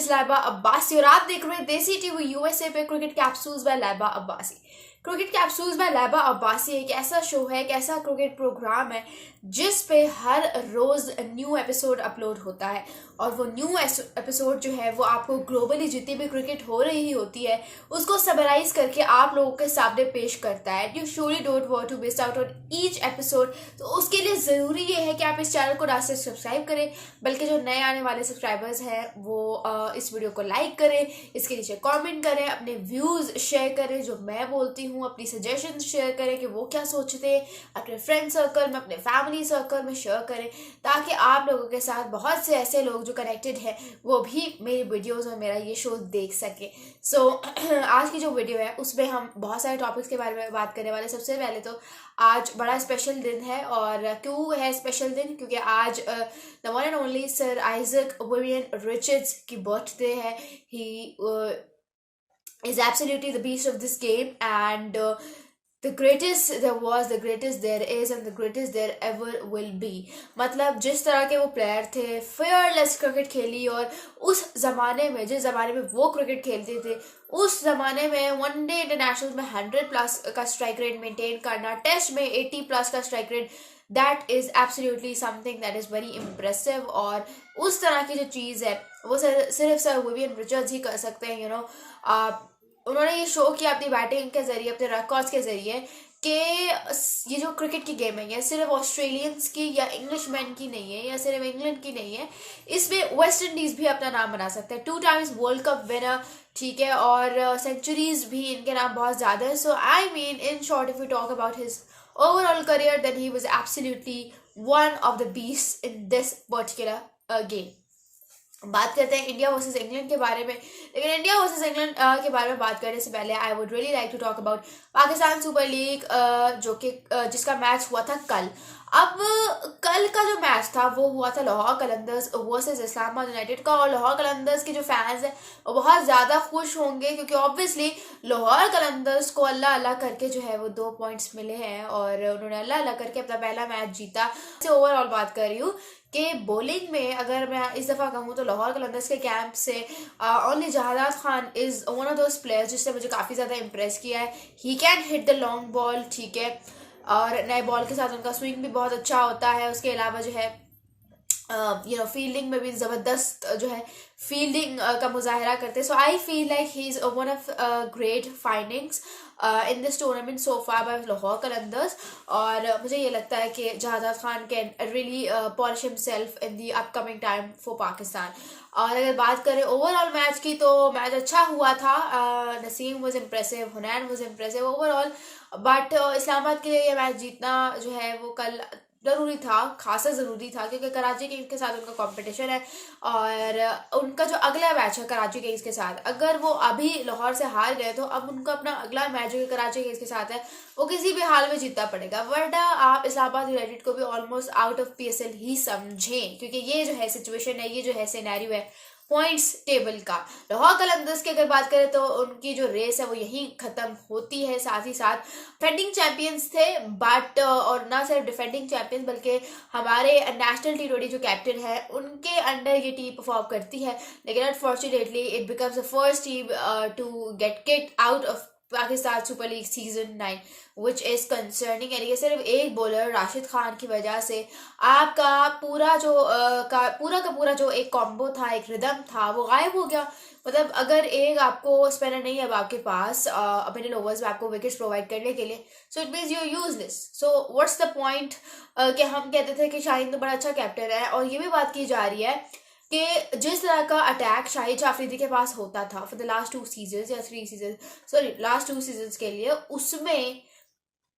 Is Laiba Abbasi और आप देख रहे हैं देसी टीवी यूएसए पे cricket capsules by Laiba Abbasi. Cricket capsules by Laiba Abbasi एक ऐसा शो है, एक ऐसा क्रिकेट प्रोग्राम है जिस पे हर रोज न्यू एपिसोड अपलोड होता है और वो न्यू एपिसोड जो है वो आपको ग्लोबली जितनी भी क्रिकेट हो रही होती है उसको समराइज करके आप लोगों के सामने पेश करता है। You surely don't want to miss out on each episode. तो उसके लिए ज़रूरी ये है कि आप इस चैनल को ना सिर्फ सब्सक्राइब करें बल्कि जो नए आने वाले सब्सक्राइबर्स हैं वो इस वीडियो को लाइक करें, इसके नीचे कमेंट करें, अपने व्यूज़ शेयर करें जो मैं बोलती हूँ, अपनी सजेशंस शेयर करें कि वो क्या सोचते हैं, अपने फ्रेंड सर्कल में, अपने फैमिली सर्कल में शेयर करें ताकि आप लोगों के साथ बहुत से ऐसे लोग जो कनेक्टेड हैं वो भी मेरी वीडियोस और मेरा ये शो देख सके। सो आज की जो वीडियो है उसमें हम बहुत सारे टॉपिक्स के बारे में बात करने वाले। सबसे पहले तो आज बड़ा स्पेशल दिन है और क्यों है स्पेशल दिन, क्योंकि आज the one and only sir Isaac Vivian Richards की बर्थडे है। ही is absolutely the beast of this game and the greatest there was, the greatest there is and the greatest there ever will be। मतलब जिस तरह के वो player थे, fearless cricket खेली और उस ज़माने में जिस ज़माने में वो क्रिकेट खेलते थे उस ज़माने में वनडे इंटरनेशनल में 100+ का स्ट्राइक रेट मेंटेन करना, टेस्ट में 80+ का strike rate, that is absolutely something that is very impressive. और उस तरह की जो चीज़ है वो सिर्फ सर विवियन रिचर्ड्स ही कर सकते हैं। उन्होंने ये शो किया अपनी बैटिंग के जरिए, अपने रिकॉर्ड्स के जरिए कि ये जो क्रिकेट की गेम है ये सिर्फ ऑस्ट्रेलियंस की या इंग्लिशमैन की नहीं है या सिर्फ इंग्लैंड की नहीं है, इसमें वेस्ट इंडीज़ भी अपना नाम बना सकता है। 2 टाइम्स वर्ल्ड कप विनर, ठीक है, और सेंचुरीज भी इनके नाम बहुत ज़्यादा है। So I mean in short if you talk about his overall career then he was absolutely one of the beast in this particular game. बात करते हैं इंडिया वर्सेस इंग्लैंड के बारे में, लेकिन इंडिया वर्सेस इंग्लैंड के बारे में बात करने से पहले I would really like to talk about Pakistan super league जो कि जिसका मैच हुआ था कल। अब कल का जो मैच था वो हुआ था लाहौर कलंदर्स वर्सेस इस्लामाबाद यूनाइटेड का, और लाहौर कलंदर्स के जो फैंस हैं वो बहुत ज़्यादा खुश होंगे क्योंकि ऑब्वियसली लाहौर कलंदर्स को अल्लाह अल्लाह करके जो है वो 2 पॉइंट्स मिले हैं और उन्होंने अल्लाह अल्लाह करके अपना पहला मैच जीता। ओवरऑल बात कर रही हूँ कि बॉलिंग में अगर मैं इस दफ़ा कहूँ तो लाहौर कलंदर्स के कैंप से only Jahadat Khan is one of those players जिसने मुझे काफ़ी ज़्यादा इम्प्रेस किया है। He can hit the long ball, ठीक है, और नए बॉल के साथ उनका स्विंग भी बहुत अच्छा होता है। उसके अलावा जो है फील्डिंग में भी ज़बरदस्त जो है फील्डिंग का मुजाहरा करते हैं। So I feel like he is one of great findings in this tournament so far by Lahore Qalandars. और मुझे ये लगता है कि Jahadat Khan can really polish himself in the upcoming time for Pakistan. और अगर बात करें ओवरऑल मैच की तो मैच अच्छा हुआ था। Naseem was impressive, Hunain was impressive overall, but Islamabad के लिए ये मैच जीतना जो है वो कल ज़रूरी था, खासा ज़रूरी था क्योंकि कराची किंग्स के साथ उनका कंपटीशन है और उनका जो अगला मैच है कराची किंग्स के साथ, अगर वो अभी लाहौर से हार गए तो अब उनका अपना अगला मैच जो कराची किंग्स के साथ है वो किसी भी हाल में जीतना पड़ेगा, वरना आप इस्लामाबाद यूनाइटेड को भी ऑलमोस्ट आउट ऑफ PSL ही समझें क्योंकि ये जो है सिचुएशन है, ये जो है सिनेरियो है पॉइंट्स टेबल का। लाहौर कलंदर्स की अगर बात करें तो उनकी जो रेस है वो यहीं खत्म होती है। साथ ही साथ डिफेंडिंग चैंपियंस थे बट और ना सिर्फ डिफेंडिंग चैंपियंस बल्कि हमारे नेशनल T20 जो कैप्टन है उनके अंडर ये टीम परफॉर्म करती है, लेकिन unfortunately it becomes the first team to get kicked out of Pakistan super league season 9 which is concerning. यानी कि सिर्फ एक बॉलर राशिद खान की वजह से आपका पूरा का पूरा जो एक कॉम्बो था, एक रिदम था, वो गायब हो गया। मतलब अगर एक आपको स्पिनर नहीं है अब आपके पास मिडिल ओवर्स में आपको विकेट्स प्रोवाइड करने के लिए, so it means you useless. So what's the point कि हम कहते थे कि शाहीन तो बड़ा अच्छा कैप्टन है और ये भी बात की जा रही है कि जिस तरह का अटैक शाहिद अफरीदी के पास होता था फॉर द लास्ट 2 सीजन्स या 3 सीजन, सॉरी लास्ट 2 सीजन्स के लिए, उसमें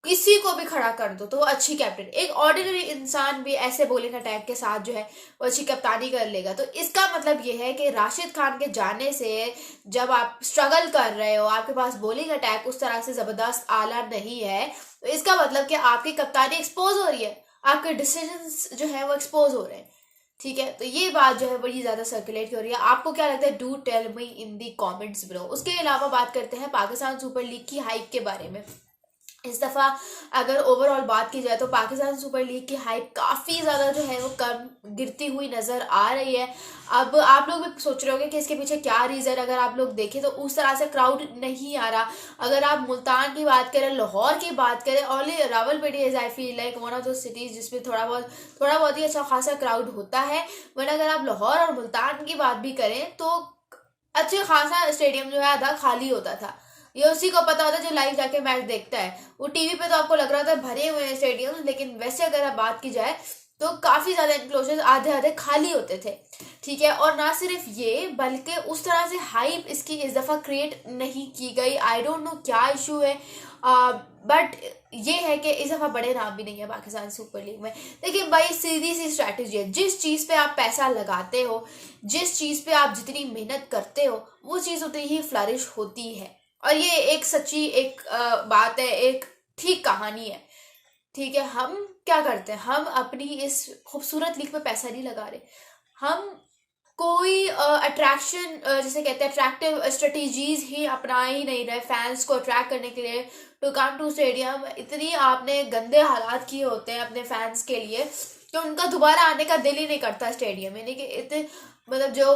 किसी को भी खड़ा कर दो तो वो अच्छी कैप्टन, एक ऑर्डिनरी इंसान भी ऐसे बॉलिंग अटैक के साथ जो है वो अच्छी कप्तानी कर लेगा। तो इसका मतलब ये है कि राशिद खान के जाने से जब आप स्ट्रगल कर रहे हो, आपके पास बॉलिंग अटैक उस तरह से ज़बरदस्त आला नहीं है, तो इसका मतलब कि आपकी कप्तानी एक्सपोज हो रही है, आपके डिसीजंस जो है वो एक्सपोज हो रहे हैं, ठीक है। तो ये बात जो है बड़ी ज़्यादा सर्कुलेट हो रही है। आपको क्या लगता है? Do tell me in the comments below. उसके अलावा बात करते हैं पाकिस्तान सुपर लीग की हाइप के बारे में। इस दफ़ा अगर ओवरऑल बात की जाए तो पाकिस्तान सुपर लीग की हाइप काफ़ी ज़्यादा जो है वो कम गिरती हुई नज़र आ रही है। अब आप लोग भी सोच रहे होंगे कि इसके पीछे क्या रीज़न, अगर आप लोग देखें तो उस तरह से क्राउड नहीं आ रहा। अगर आप मुल्तान की बात करें, लाहौर की बात करें, only Rawalpindi is I feel like one of the cities जिसमें थोड़ा बहुत ही अच्छा खासा क्राउड होता है। वरना अगर आप लाहौर और मुल्तान की बात भी करें तो अच्छे खासा स्टेडियम जो है आधा खाली होता था। ये उसी को पता होता है जो लाइव जाके मैच देखता है। वो टीवी पे तो आपको लग रहा था भरे हुए हैं स्टेडियम, लेकिन वैसे अगर आप बात की जाए तो काफी ज्यादा एनक्लोजर आधे आधे खाली होते थे। ठीक है, और ना सिर्फ ये बल्कि उस तरह से हाइप इसकी इस दफा क्रिएट नहीं की गई। आई डोंट नो क्या इशू है, बट ये है कि इस दफा बड़े नाम भी नहीं है पाकिस्तान सुपर लीग में। देखिए भाई, सीधी सी स्ट्रैटेजी है, जिस चीज पे आप पैसा लगाते हो, जिस चीज पे आप जितनी मेहनत करते हो, वो चीज उतनी ही फ्लरिश होती है। और ये एक सच्ची एक बात है, एक ठीक कहानी है। ठीक है, हम क्या करते हैं, हम अपनी इस खूबसूरत लीग पे पैसा नहीं लगा रहे, हम कोई अट्रैक्शन जिसे कहते हैं अट्रैक्टिव स्ट्रेटेजीज ही अपना ही नहीं रहे फैंस को अट्रैक्ट करने के लिए टू कम टू स्टेडियम। इतनी आपने गंदे हालात किए होते हैं अपने फैंस के लिए कि उनका दोबारा आने का दिल ही नहीं करता स्टेडियम। यानी कि इतने मतलब जो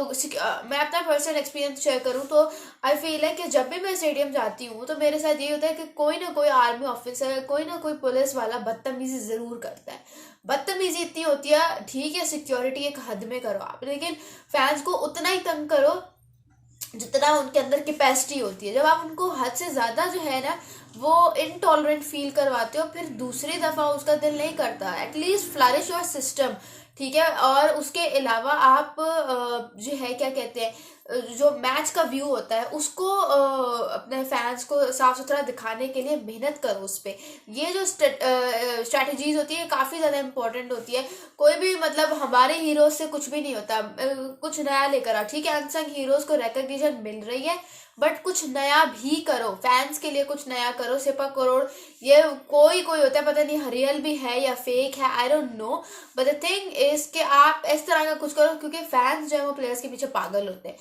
मैं अपना पर्सनल एक्सपीरियंस शेयर करूँ तो आई फील है कि जब भी मैं स्टेडियम जाती हूँ तो मेरे साथ ये होता है कि कोई ना कोई आर्मी ऑफिसर, कोई ना कोई पुलिस वाला बदतमीजी ज़रूर करता है। बदतमीजी इतनी होती है, ठीक है सिक्योरिटी एक हद में करो आप, लेकिन फैंस को उतना ही तंग करो जितना उनके अंदर कैपेसिटी होती है। जब आप उनको हद से ज़्यादा जो है ना वो इनटॉलरेंट फील करवाते हो, फिर दूसरी दफ़ा उसका दिल नहीं करता। एटलीस्ट फ्लरिश योर सिस्टम, ठीक है। और उसके अलावा आप जो है क्या कहते हैं, जो मैच का व्यू होता है उसको अपने फैंस को साफ सुथरा दिखाने के लिए मेहनत करो उस पर। ये जो स्ट्रैटेजीज होती है काफ़ी ज़्यादा इंपॉर्टेंट होती है। कोई भी मतलब हमारे हीरोज से कुछ भी नहीं होता, कुछ नया लेकर आओ। ठीक है, अनसंग हीरोज को रिकग्निशन मिल रही है, बट कुछ नया भी करो, फैंस के लिए कुछ नया करो। सिपा करोड़ ये कोई होता है, पता नहीं रियल भी है या फेक है, I don't know, but the thing is कि आप इस तरह का कुछ करो, क्योंकि फैंस जो है वो प्लेयर्स के पीछे पागल होते हैं।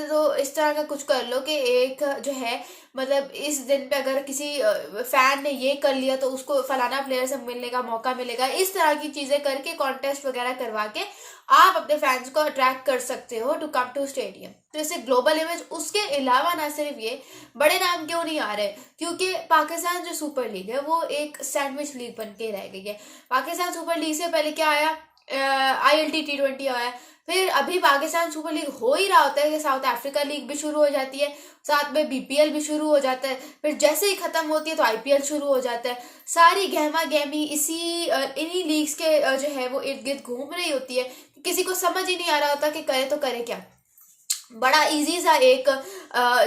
तो इस तरह का कुछ कर लो कि एक जो है मतलब इस दिन पे अगर किसी फैन ने ये कर लिया तो उसको फलाना प्लेयर से मिलने का मौका मिलेगा। इस तरह की चीजें करके कॉन्टेस्ट वगैरह करवा के आप अपने फैंस को अट्रैक्ट कर सकते हो टू कम टू स्टेडियम। तो इससे ग्लोबल इमेज, उसके अलावा ना सिर्फ ये बड़े नाम क्यों नहीं आ रहे, क्योंकि पाकिस्तान जो सुपर लीग है वो एक सैंडविच लीग बन के रह गई है। पाकिस्तान सुपर लीग से पहले क्या आया, ILT T20 आया, फिर अभी पाकिस्तान सुपर लीग हो ही रहा होता है कि साउथ अफ्रीका लीग भी शुरू हो जाती है, साथ में BPL भी शुरू हो जाता है, फिर जैसे ही खत्म होती है तो IPL शुरू हो जाता है। सारी गहमा गहमी इन्हीं लीग्स के जो है वो इर्द गिर्द घूम रही होती है। किसी को समझ ही नहीं आ रहा होता कि करे तो करे क्या। बड़ा इजी सा एक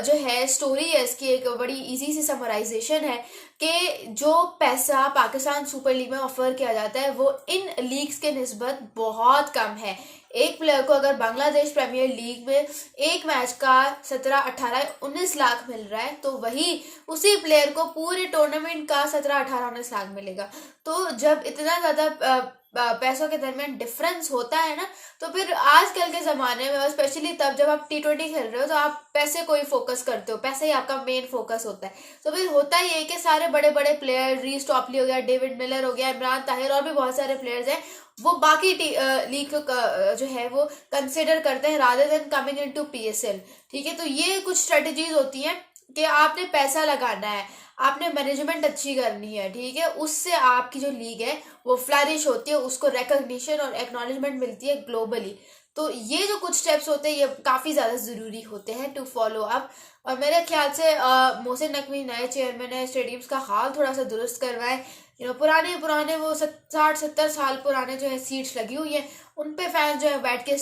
जो है स्टोरी है इसकी, एक बड़ी इजी सी समराइजेशन है कि जो पैसा पाकिस्तान सुपर लीग में ऑफर किया जाता है वो इन लीग्स के निस्बत बहुत कम है। एक प्लेयर को अगर बांग्लादेश प्रीमियर लीग में एक मैच का 17, 18, 19 लाख मिल रहा है तो वही उसी प्लेयर को पूरे टूर्नामेंट का 17, 18, 19 लाख मिलेगा। तो जब इतना ज़्यादा पैसों के दरमियान डिफरेंस होता है ना, तो फिर आजकल के ज़माने में स्पेशली तब जब आप T20 खेल रहे हो तो आप पैसे को ही फोकस करते हो, पैसे ही आपका मेन फोकस होता है। तो फिर होता ही है कि सारे बड़े बड़े प्लेयर, रीस टॉपली हो गया, डेविड मिलर हो गया, इमरान ताहिर और भी बहुत सारे प्लेयर्स हैं, वो बाकी लीग को जो है वो कंसिडर करते हैं rather than coming into PSL। ठीक है, तो ये कुछ स्ट्रेटजीज होती हैं कि आपने पैसा लगाना है, आपने मैनेजमेंट अच्छी करनी है, ठीक है, उससे आपकी जो लीग है वो फ्लरिश होती है, उसको रिकॉग्निशन और एक्नॉलेजमेंट मिलती है ग्लोबली। तो ये जो कुछ स्टेप्स होते हैं ये काफ़ी ज़्यादा ज़रूरी होते हैं टू फॉलो अप। और मेरे ख्याल से मोहसिन नकवी नए चेयरमैन है, स्टेडियम्स का हाल थोड़ा सा दुरुस्त करवाएं। पुराने वो 60-70 साल पुराने जो है सीट्स लगी हुई हैं, उन पे फैंस जो है बैठ के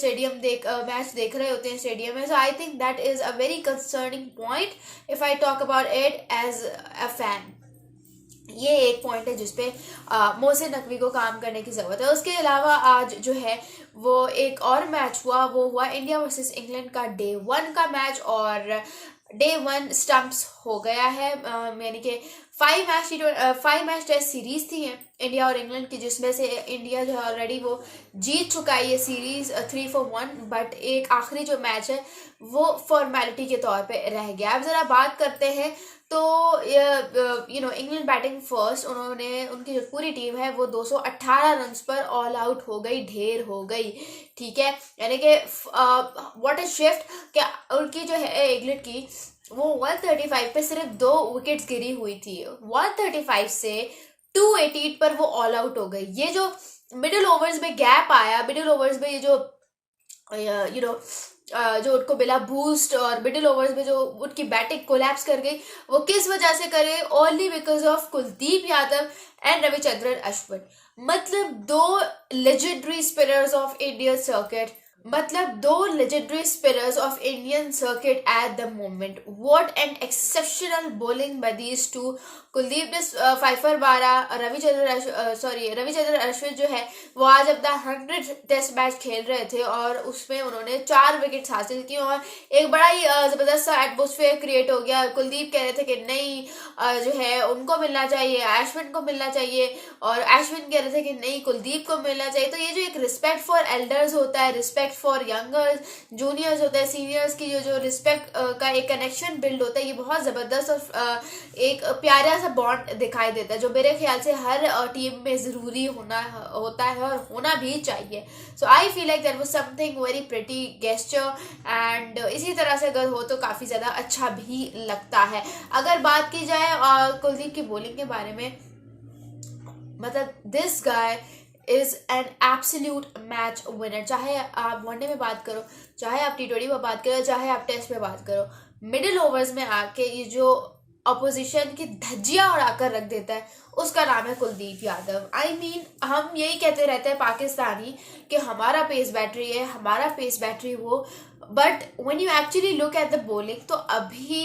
मैच देख रहे होते हैं स्टेडियम में। So I think that is a very concerning point if I talk about it as a fan. ये एक पॉइंट है जिसपे मोहसिन नकवी को काम करने की ज़रूरत है। उसके अलावा आज जो है वो एक और मैच हुआ, वो हुआ इंडिया वर्सेस इंग्लैंड का Day 1 का मैच, और Day 1 स्टम्प्स हो गया है। यानी कि 5 मैच टेस्ट सीरीज थी हैं इंडिया और इंग्लैंड की, जिसमें से इंडिया जो है ऑलरेडी वो जीत चुका है ये सीरीज 3-1, बट एक आखिरी जो मैच है वो फॉर्मेलिटी के तौर पे रह गया। अब ज़रा बात करते हैं तो इंग्लैंड बैटिंग फर्स्ट, उन्होंने उनकी जो पूरी टीम है वो 218 रन्स पर ऑल आउट हो गई, ढेर हो गई, ठीक है। यानी कि व्हाट अ शिफ्ट, क्या उनकी जो है इंग्लैंड की वो 135 पे सिर्फ 2 विकेट्स गिरी हुई थी, 135 से 288 पर वो ऑल आउट हो गई। ये जो मिडिल ओवर्स में गैप आया, मिडिल ओवर्स में ये जो जो उनको मिला बूस्ट, और मिडिल ओवर्स में जो उनकी बैटिंग कोलैप्स कर गई, वो किस वजह से करे? Only because of Kuldeep Yadav and Ravichandran Ashwin. मतलब दो legendary spinners of Indian circuit, मतलब दो legendary spinners of Indian circuit at the moment. What an exceptional bowling bye these two. Kuldeep ने फाइफर मारा, रविचंद्रन अश्विन जो है वो आज अपना 100 टेस्ट मैच खेल रहे थे और उसमें उन्होंने 4 विकेट्स हासिल की और एक बड़ा ही जबरदस्त सा एटमोस्फेयर क्रिएट हो गया। कुलदीप कह रहे थे कि नहीं, जो है उनको मिलना चाहिए, अश्विन को मिलना चाहिए, और अश्विन कह रहे थे कि नहीं, कुलदीप को मिलना चाहिए। तो ये जो एक रिस्पेक्ट फॉर एल्डर्स होता है, रिस्पेक्ट फॉर यंगर्स, जूनियर्स होता है, सीनियर्स की जो रिस्पेक्ट का एक कनेक्शन बिल्ड होता है, ये बहुत जबरदस्त और एक प्यारा सा बॉन्ड दिखाई देता है, जो मेरे ख्याल से हर टीम में जरूरी होता है और होना भी चाहिए। So I feel like that was something very pretty gesture, and इसी तरह से अगर हो तो काफी ज्यादा अच्छा भी लगता है। अगर बात की जाए कुलदीप की बॉलिंग के बारे में, मतलब this guy is an absolute match winner. चाहे आप वनडे में बात करो, चाहे आप T20 में बात करो, चाहे आप टेस्ट में बात करो, मिडिल ओवर्स में आके ये जो अपोजिशन की धज्जियां उड़ाकर रख देता है, उसका नाम है कुलदीप यादव। आई मीन हम यही कहते रहते हैं पाकिस्तानी कि हमारा पेस बैटरी है, हमारा पेस बैटरी वो, but when you actually look at the bowling, तो अभी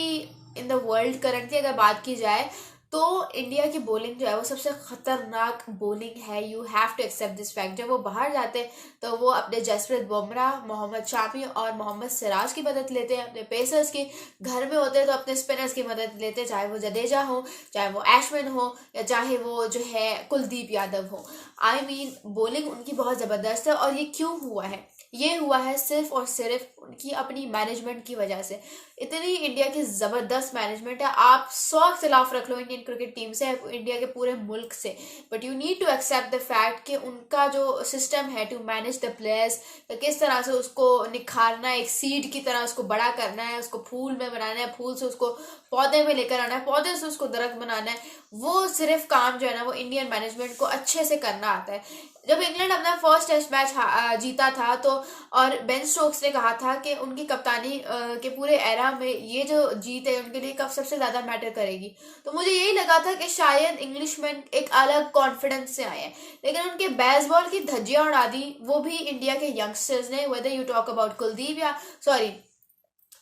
इन द वर्ल्ड करंटली अगर बात की जाए तो इंडिया की बॉलिंग जो है वो सबसे खतरनाक बॉलिंग है। You have to accept this fact. जब वो बाहर जाते हैं तो वो अपने जसप्रीत बुमराह, मोहम्मद शामी और मोहम्मद सिराज की मदद लेते हैं, अपने पेसर्स की। घर में होते हैं तो अपने स्पिनर्स की मदद लेते हैं, चाहे वो जडेजा हो, चाहे वो अश्विन हो, या चाहे वो जो है कुलदीप यादव हो। आई मीन बॉलिंग उनकी बहुत ज़बरदस्त है, और ये क्यों हुआ है? ये हुआ है सिर्फ और सिर्फ उनकी अपनी मैनेजमेंट की वजह से। इतनी इंडिया की जबरदस्त मैनेजमेंट है, आप 100 खिलाफ रख लो इंडियन क्रिकेट टीम से, इंडिया के पूरे मुल्क से, but you need to accept the fact कि उनका जो सिस्टम है टू मैनेज द प्लेयर्स, किस तरह से उसको निखारना है, एक सीड की तरह उसको बड़ा करना है, उसको फूल में बनाना है, फूल से उसको पौधे में लेकर आना है, पौधे से उसको दरख्त बनाना है, वो सिर्फ काम जो है ना वो इंडियन मैनेजमेंट को अच्छे से करना आता है। जब इंग्लैंड अपना फर्स्ट टेस्ट मैच जीता था तो, और बेन स्टोक्स ने कहा था कि उनकी कप्तानी के पूरे एरा में ये जो जीत है उनके लिए कब सबसे ज्यादा मैटर करेगी, तो मुझे यही लगा था कि शायद इंग्लिशमैन एक अलग कॉन्फिडेंस से आए हैं, लेकिन उनके बेसबॉल की धज्जियां उड़ा दी वो भी इंडिया के यंगस्टर्स ने। Whether you talk about Kuldeep या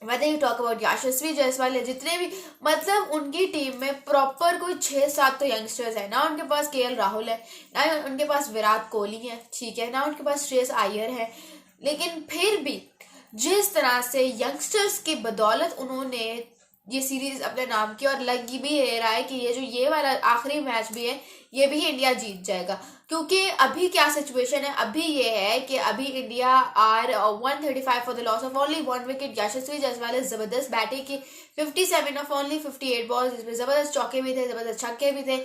whether you talk about यशस्वी जायसवाल, जितने भी, मतलब उनकी टीम में प्रॉपर कोई 6-7 तो यंगस्टर्स है ना। उनके पास KL राहुल है, ना उनके पास विराट कोहली है, ठीक है, ना उनके पास श्रेयस अय्यर है, लेकिन फिर भी जिस तरह से यंगस्टर्स की बदौलत उन्होंने ये सीरीज अपने नाम की, और लग भी रहा है कि ये वाला आखिरी मैच भी है ये भी इंडिया जीत जाएगा। क्योंकि अभी क्या सिचुएशन है, अभी ये है कि अभी India are 135 for the loss of only 1 wicket. Yashasvi Jaiswal ने जबरदस्त बैटिंग की, 57 ऑफ ओनली 58 बॉल्स, जिसमें जबरदस्त चौके भी थे, जबरदस्त छक्के भी थे।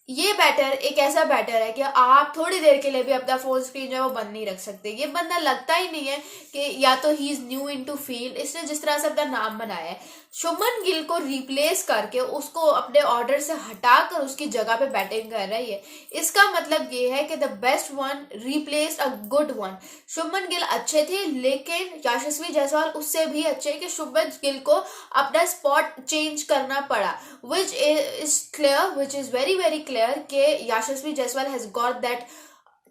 ये बैटर एक ऐसा बैटर है कि आप थोड़ी देर के लिए भी अपना फोन स्क्रीन जो है वो बंद नहीं रख सकते। ये बंदा लगता ही नहीं है कि या तो he is new into field, इसने जिस तरह से अपना नाम बनाया है, शुभमन गिल को रिप्लेस करके उसको अपने ऑर्डर से हटाकर उसकी जगह पे बैटिंग कर रही है। इसका मतलब ये है कि the best one replace a good one. Shubman Gill अच्छे थे, लेकिन यशस्वी जायसवाल उससे भी अच्छे कि शुभमन गिल को अपना स्पॉट चेंज करना पड़ा, which is clear, which is very very clear कि Yashasvi Jaiswal has got that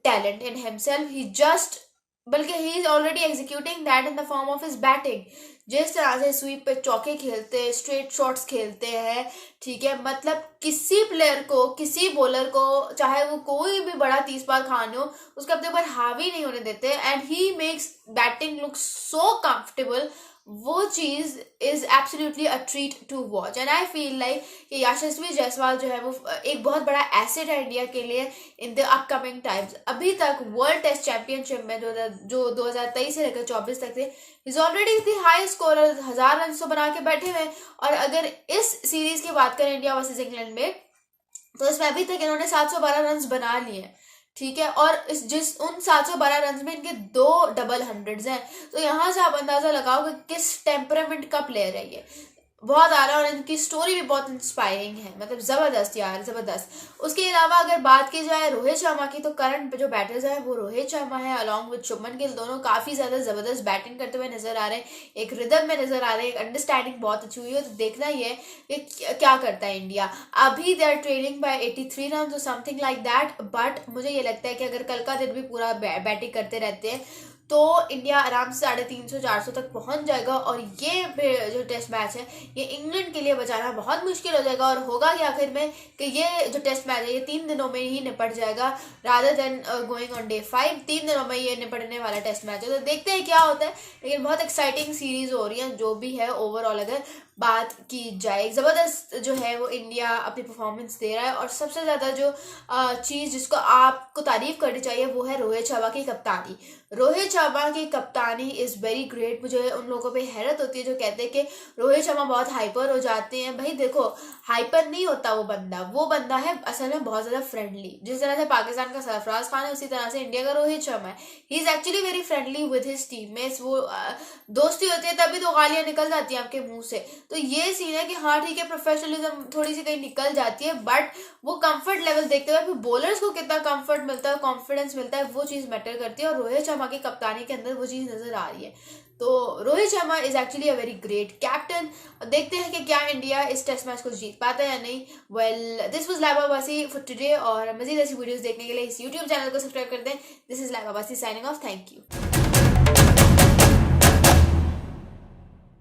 talent in himself. He just, बल्कि he is already executing that in the form of his batting. जिस तरह से स्वीप पे चौके खेलते हैं, स्ट्रेट शॉट्स खेलते हैं, ठीक है, मतलब किसी प्लेयर को, किसी बॉलर को, चाहे वो कोई भी बड़ा 30 बार खाने हो, उसके अपने ऊपर हावी नहीं होने देते, and he makes batting look so comfortable. वो चीज़ is absolutely a treat to watch. And I feel like कि यशस्वी जायसवाल जो है वो एक बहुत बड़ा एसेट है इंडिया के लिए इन द अपकमिंग टाइम्स। अभी तक वर्ल्ड टेस्ट चैंपियनशिप में जो 2023 से लेकर 24 तक थे, is already the high scorer, 1000 run तो बना के बैठे हुए हैं। और अगर इस सीरीज की बात करें इंडिया वर्सेस इंग्लैंड में, तो इसमें अभी तक इन्होंने 712 रन बना लिए हैं, ठीक है। और उन 712 रन में इनके 2 डबल हंड्रेड्स हैं। तो यहाँ से आप अंदाजा लगाओ कि किस टेम्परामेंट का प्लेयर है ये। बहुत आ रहा है और इनकी स्टोरी भी बहुत इंस्पायरिंग है, मतलब ज़बरदस्त यार, ज़बरदस्त। उसके अलावा अगर बात की जाए रोहित शर्मा की, तो करंट जो बैटर्स हैं वो रोहित शर्मा है अलॉन्ग विद शुभमन गिल, दोनों काफ़ी ज़्यादा ज़बरदस्त बैटिंग करते हुए नजर आ रहे हैं, एक रिदम में नजर आ रहे हैं, एक अंडरस्टैंडिंग बहुत अच्छी हुई है। तो देखना ही है कि क्या करता है इंडिया। अभी they are trailing by 83 run और समथिंग लाइक दैट, बट मुझे ये लगता है कि अगर कल का दिन भी पूरा बैटिंग करते रहते हैं तो इंडिया आराम से 350-400 तक पहुंच जाएगा। और ये जो टेस्ट मैच है ये इंग्लैंड के लिए बचाना बहुत मुश्किल हो जाएगा। और होगा कि आखिर में कि ये जो टेस्ट मैच है ये 3 दिनों में ही निपट जाएगा, rather than going on day 5। 3 दिनों में ये निपटने वाला टेस्ट मैच है, तो देखते हैं क्या होता है। लेकिन बहुत एक्साइटिंग सीरीज हो रही है जो भी है। ओवरऑल अगर बात की जाए, ज़बरदस्त जो है वो इंडिया अपनी परफॉर्मेंस दे रहा है। और सबसे ज़्यादा जो चीज़ जिसको आपको तारीफ करनी चाहिए वो है रोहित शर्मा की कप्तानी। रोहित शर्मा की कप्तानी इज़ वेरी ग्रेट। मुझे उन लोगों पे हैरत होती है जो कहते हैं कि रोहित शर्मा बहुत हाइपर हो जाते हैं। भाई देखो, हाइपर नहीं होता वो बंदा है असल में बहुत ज़्यादा फ्रेंडली। जिस तरह से पाकिस्तान का सरफराज खान है, उसी तरह से इंडिया का रोहित शर्मा है। He is actually very friendly with his teammates. वो दोस्ती होती है तभी तो गालियाँ निकल जाती हैं आपके मुंह से। तो ये सीन है कि हाँ ठीक है, प्रोफेशनलिज्म थोड़ी सी कहीं निकल जाती है, बट वो कंफर्ट लेवल देखते हुए फिर बॉलर्स को कितना कंफर्ट मिलता है, कॉन्फिडेंस मिलता है, वो चीज़ मैटर करती है। और रोहित शर्मा की कप्तानी के अंदर वो चीज़ नजर आ रही है। तो Rohit Sharma is actually a very great captain. देखते हैं कि क्या इंडिया इस टेस्ट मैच को जीत पाता है या नहीं। Well, this was Laiba Abbasi for today. और मजीद ऐसी वीडियोस देखने के लिए इस यूट्यूब चैनल को सब्सक्राइब कर दें। This is Laiba Abbasi signing off. Thank you.